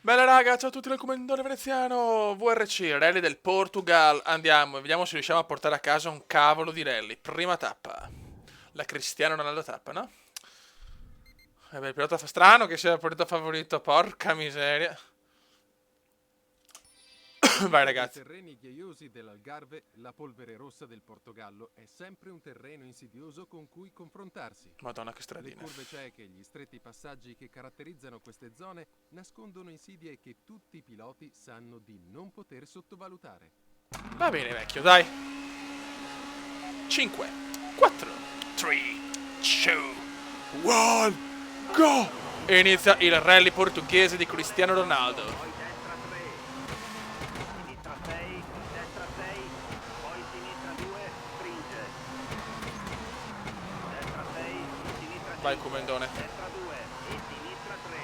Bella raga, ciao a tutti dal commendatore veneziano VRC, rally del Portugal. Andiamo e vediamo se riusciamo a portare a casa un cavolo di rally. Prima tappa. La Cristiano Ronaldo tappa, no? Il pilota fa strano che sia il pilota favorito, porca miseria. Vai Nei ragazzi. terreni ghiaiosi dell'Algarve, la polvere rossa del Portogallo è sempre un terreno insidioso con cui confrontarsi. Madonna che Le stradina. curve cieche e gli stretti passaggi che caratterizzano queste zone nascondono insidie che tutti i piloti sanno di non poter sottovalutare. Va bene vecchio, dai. 5, 4, 3, 2, 1, go! E inizia il rally portoghese di Cristiano Ronaldo. Poi destra 3, sinistra 6, destra 6, poi sinistra 2, stringe. Destra 6, sinistra 5, Vai Comendone. destra 2 e sinistra 3.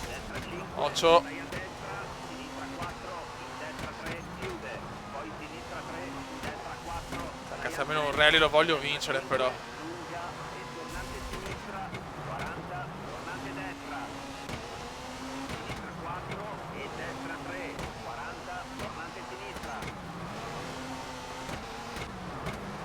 Destra 5, 8. stai a destra, sinistra 4, in destra 3, chiude. Poi sinistra 3, destra 4, Cazzo, almeno un rally lo voglio vincere però. lunga e tornante sinistra, 40, tornante destra. Sinistra 4 e destra 3, 40, tornante sinistra.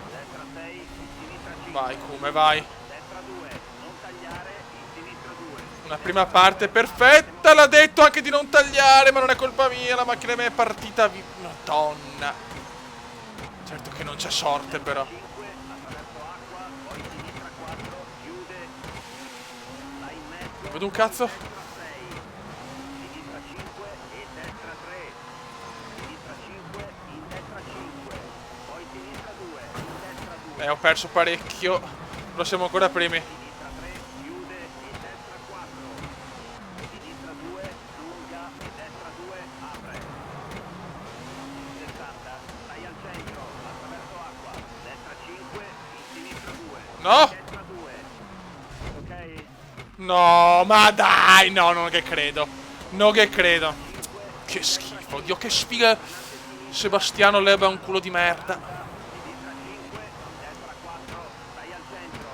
Destra 6, sinistra 5. Vai come vai. Destra 2, non tagliare, in sinistra 2. Una prima parte perfetta, l'ha detto anche di non tagliare, ma non è colpa mia, la macchina mia è partita Madonna. Certo che non c'è sorte però. 5, attraverso acqua, poi sinistra 4, chiude. Stai in mezzo. Vedo un cazzo. Destra 6, sinistra 5 e destra 3. Sinistra 5, in destra 5. Poi sinistra 2, in destra 2. Ho perso parecchio, però siamo ancora primi. Sinistra 3, chiude e destra 4. Sinistra 2, lunga e destra 2, apre. 60, stai al centro, attraverso acqua. Destra 5, in sinistra 2. No! Destra 2. Ok? No, ma dai, no, non che credo. No che credo. Che schifo, Dio, che sfiga. Sebastiano Leba è un culo di merda. Sinistra 5, in destra 4, stai al centro.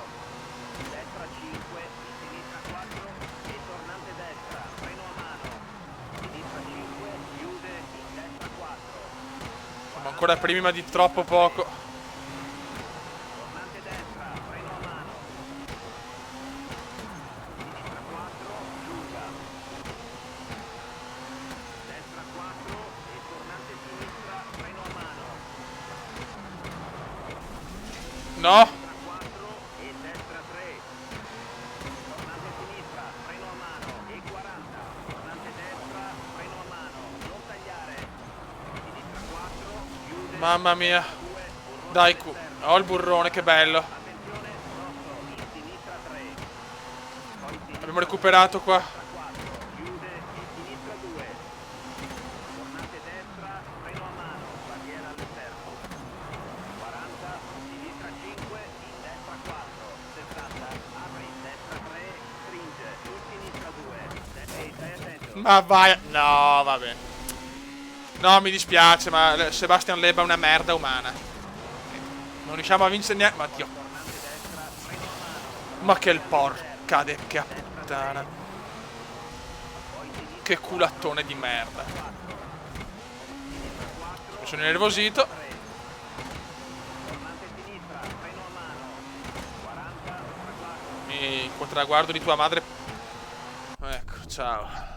Destra 5, in sinistra 4 e tornante destra, freno a mano. Sinistra 5, chiude, in destra 4. Siamo ancora primi ma di troppo poco. Tornante destra, freno a mano. Sinistra 4, lunga. Destra 4 e tornante sinistra, freno a mano. No, Destra 4 e destra 3. Tornante sinistra, freno a mano e 40. Tornante destra, freno a mano, non tagliare. Sinistra 4, chiude. mamma mia. 2, burrone Dai, all'esterno. ho il burrone, che bello. Attenzione, grosso, in sinistra 3. Poi sinistra Abbiamo recuperato qua. 4, chiude e sinistra 2. Tornante destra, freno a mano, barriera all'esterno. 40, sinistra 5, in destra 4. 60, apri, destra 3, stringe, in sinistra 2. Ehi, stai attento. Ma vai. No, va bene. No, mi dispiace, ma Sebastian Leba è una merda umana. Non riusciamo a vincere neanche. Ma Dio. Tornante destra, freno a mano. Ma che il porca de che puttana. Poi sinistra Che culattone di merda. 4. Sinistra 4, Mi sono innervosito. 3. Tornante sinistra, freno a mano. 40, traguardo. Mi contraguardo di tua madre. Ecco, ciao.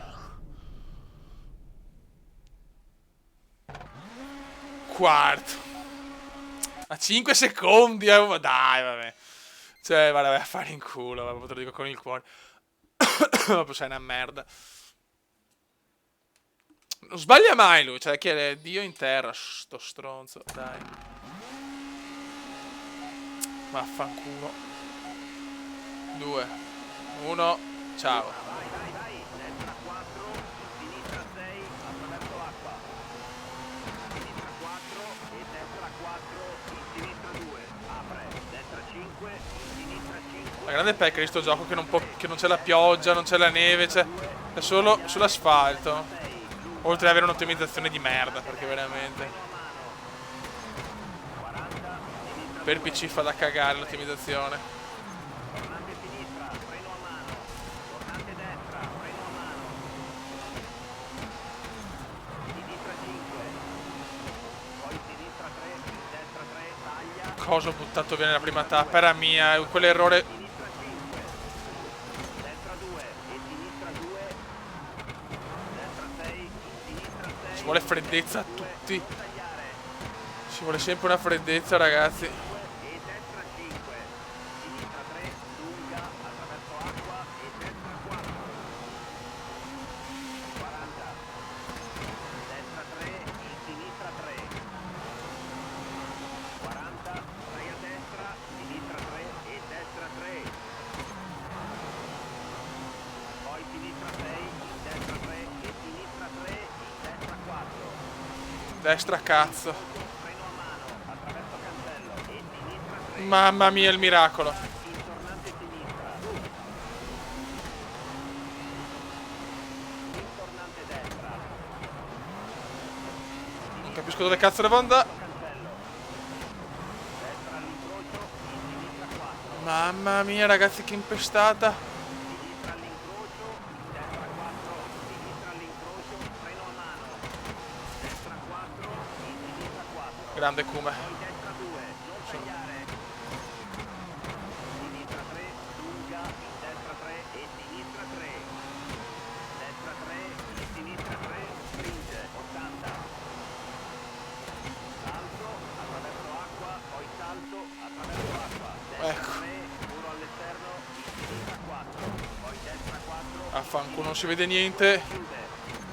Quarto. A 5 secondi, ma dai, vabbè. Cioè, vai a fare in culo, vabbè, te lo dico con il cuore. Proprio sei una merda. Non sbaglia mai lui, cioè, che è Dio in terra, sto stronzo, dai. Vaffanculo. 2, 1, ciao. Vai, vai, vai. Destra 4, sinistra 6, attraverso acqua. Sinistra 4 e destra 4, in sinistra 2. Apre. Destra 5, in sinistra 5. La grande pecca di sto gioco che non c'è la pioggia, non c'è la neve, cioè, è solo sull'asfalto. 6, lunga, Oltre ad avere un'ottimizzazione di merda, perché veramente. freno a mano. 40, sinistra Per 2. PC fa da cagare l'ottimizzazione. Tornante sinistra, freno a mano. Tornante destra, Cosa ho buttato via nella prima tappa? Era mia, quell'errore. Sinistra 5. Destra 2 e sinistra 2. Destra 6, sinistra 6. Ci vuole freddezza a tutti. Non tagliare. Ci vuole sempre una freddezza, ragazzi. E destra 5. Sinistra 3, lunga, attraverso acqua e destra 4. 40. Destra 3 e sinistra 3. 40, vai a destra, sinistra 3 e destra 3. Poi sinistra 6, destra 3 e sinistra 3, destra 4. Destra cazzo. Freno a mano, attraverso cancello e sinistra 3. Mamma mia, il miracolo. Intornante sinistra. Intornante destra. Non capisco dove cazzo devo andare. Cancello. Destra all'incrocio e sinistra 4. Mamma mia, ragazzi, che impestata. Sinistra all'incrocio, destra 4, sinistra all'incrocio, freno a mano. Destra 4 e sinistra 4. Grande Kuma. Poi destra 2, non tagliare. Sinistra 3, lunga, destra 3 e sinistra 3. Destra 3 e sinistra 3, stringe, 80. Salto, attraverso acqua, poi salto, attraverso acqua. Destra Ecco. 3, muro all'esterno, sinistra 4. Poi destra 4, Affanculo, non si vede niente. chiude.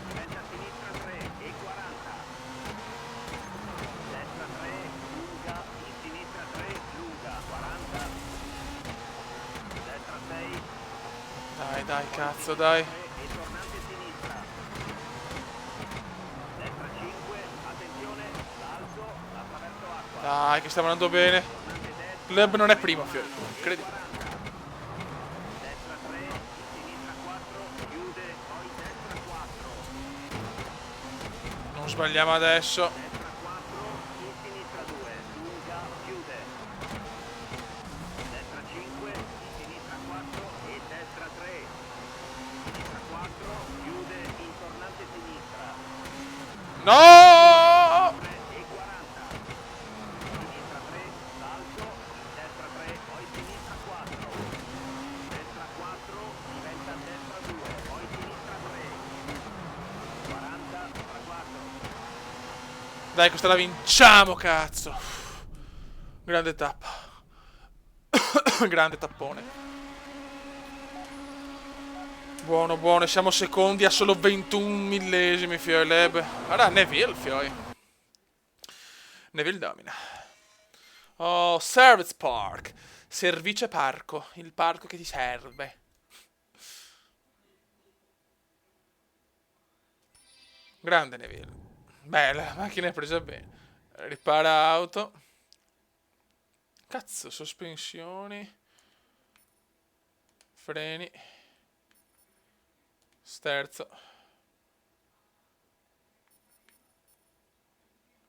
Diventa sinistra 3 e 40. Destra 3, lunga, in sinistra 3, lunga, 40. Destra 6, Dai, cazzo, dai. 3 e tornante sinistra. Destra 5, attenzione, salto, attraverso acqua. Dai, che stiamo andando bene. Tornante destra, Leb non è primo, fiori. Credi. 40. Destra 3, in sinistra 4, chiude, poi destra 4. Non sbagliamo adesso. Destra 4, in sinistra 2, lunga, chiude. Destra 5, in sinistra 4 e destra 3. Sinistra 4, chiude, in tornante sinistra. No! 3 e 40. Sinistra 3, salto, destra 3, poi sinistra 4. Destra 4, diventa destra 2, poi sinistra 3. 40, traguardo. Dai, questa la vinciamo, cazzo. Grande tappa. Grande tappone. Buono, buono. Siamo secondi a solo 21 millesimi, fioi Leb. Allora, Neville, fioi. Neville domina. Oh, Service Park. Service parco. Il parco che ti serve. Grande Neville. Bella, la macchina è presa bene. Ripara auto. Cazzo, sospensioni. Freni. Sterzo.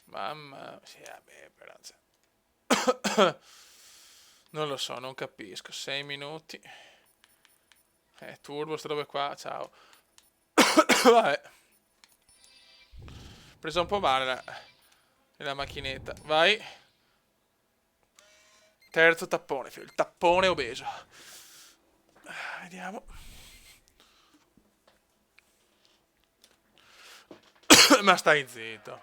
Mamma. Sì, vabbè, però. Non lo so, non capisco. 6 minuti. Turbo, sta roba qua. Ciao. Vabbè. Presa un po' male la macchinetta. Vai. Terzo tappone, figlio. Il tappone obeso. Vediamo. Ma stai zitto.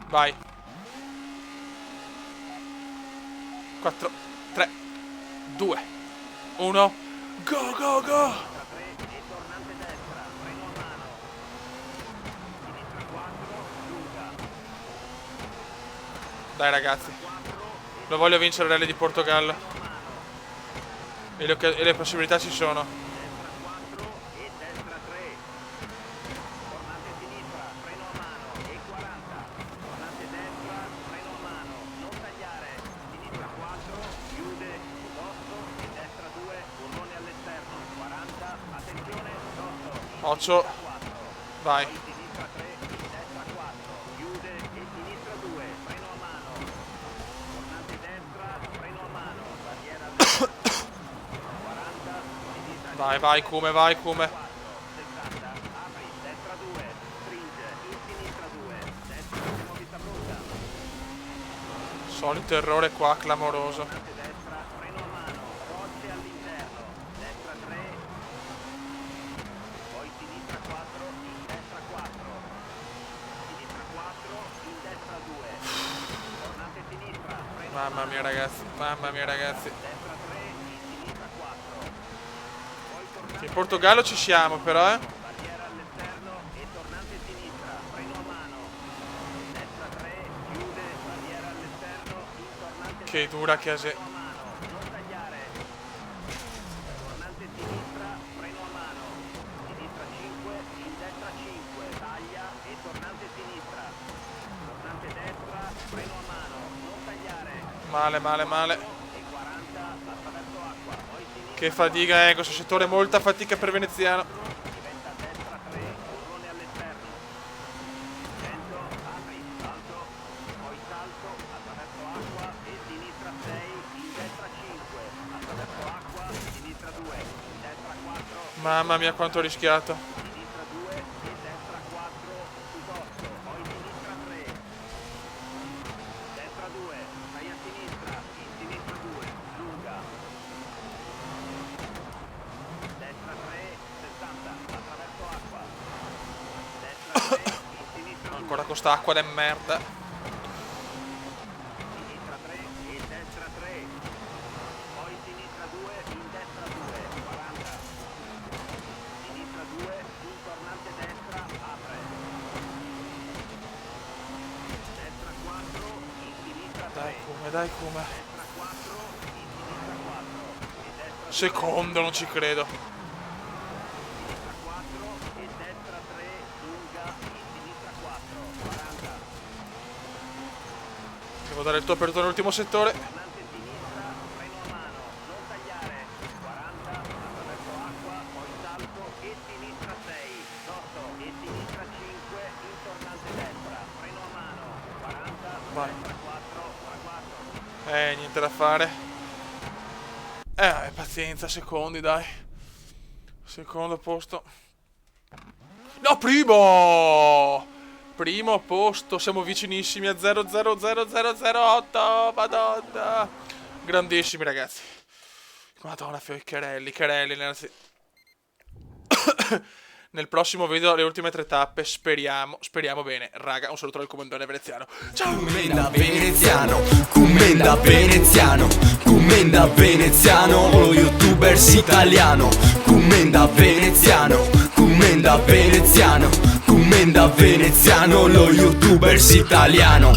Vai. 4, 3, 2, 1. Go, go, go. Destra 3 e tornante destra, freno a mano. Sinistra 4, lunga. Dai, ragazzi. 4 Lo voglio vincere il Rally di Portogallo. a mano. E le possibilità ci sono. Destra 4 e destra 3. Tornante sinistra, freno a mano e 40. Tornante destra, freno a mano, non tagliare. Sinistra 4, chiude, sotto e destra 2, burrone all'esterno. 40, attenzione, sotto. 8. 4. Vai. Poi sinistra 3 e destra 4. Chiude e sinistra 2, freno a mano. Tornante destra, freno a mano, barriera all'esterno. 40, sinistra Vai, vai, come, vai, come. 4, 60, apri, destra 2, stringe, in sinistra 2, destra, siamo vista brutta. Solito errore qua, clamoroso. tornante destra, freno a mano, rocce all'interno, destra 3, poi sinistra 4, in destra 4, sinistra 4, in destra 2, tornante sinistra, freno a Mamma mia ragazzi, mamma mia ragazzi. destra 3, in sinistra 4, poi tornante In Portogallo ci siamo però, barriera all'esterno e tornante sinistra, freno a mano, destra 3, chiude, barriera all'esterno, in tornante Che dura che freno a mano, non tagliare, tornante sinistra, freno a mano, sinistra 5, in destra 5, taglia e tornante sinistra, tornante destra, freno a mano, non tagliare, Male, male, male. e 40 attraverso acqua, poi sinistra Che fatica, questo settore, molta fatica per Veneziano. diventa destra 3, burrone all'esterno, 100, apri, salto, poi salto, attraverso acqua e sinistra 6, in destra 5, attraverso acqua, sinistra 2, in destra 4, Mamma mia quanto ho rischiato. sinistra 2 e destra 4, su dosso, poi sinistra 3, destra 2, stai a sinistra, in sinistra 2, lunga, destra 3, 60, attraverso acqua, destra 3, in sinistra 2, Ancora con sta acqua de merda. sinistra 3 e destra 3, poi sinistra 2, in destra 2, 40, sinistra 2, in tornante destra, apre, destra 4, in sinistra 3, Dai come, dai come. destra 4, in sinistra 4, e destra Secondo, non ci credo. sinistra 4 e destra 3, lunga, in sinistra 4, 40, Devo dare il top per tutto l'ultimo settore. tornante sinistra, freno a mano, non tagliare, 40, attraverso acqua, poi salto e sinistra 6, dosso e sinistra 5, in tornante destra, freno a mano, 40, Vai. destra 4, tra 4, Niente da fare. Pazienza, secondi, dai. Secondo posto. No, primo! Primo posto, siamo vicinissimi a 0000008, madonna. Grandissimi, ragazzi. Madonna, Carelli, nel prossimo video, le ultime 3 tappe, speriamo bene. Raga, un saluto dal comandante veneziano. Ciao! Commenda veneziano, commenda veneziano, commenda veneziano, lo youtubers italiano. Commenda veneziano, commenda veneziano, commenda veneziano, lo youtubers italiano.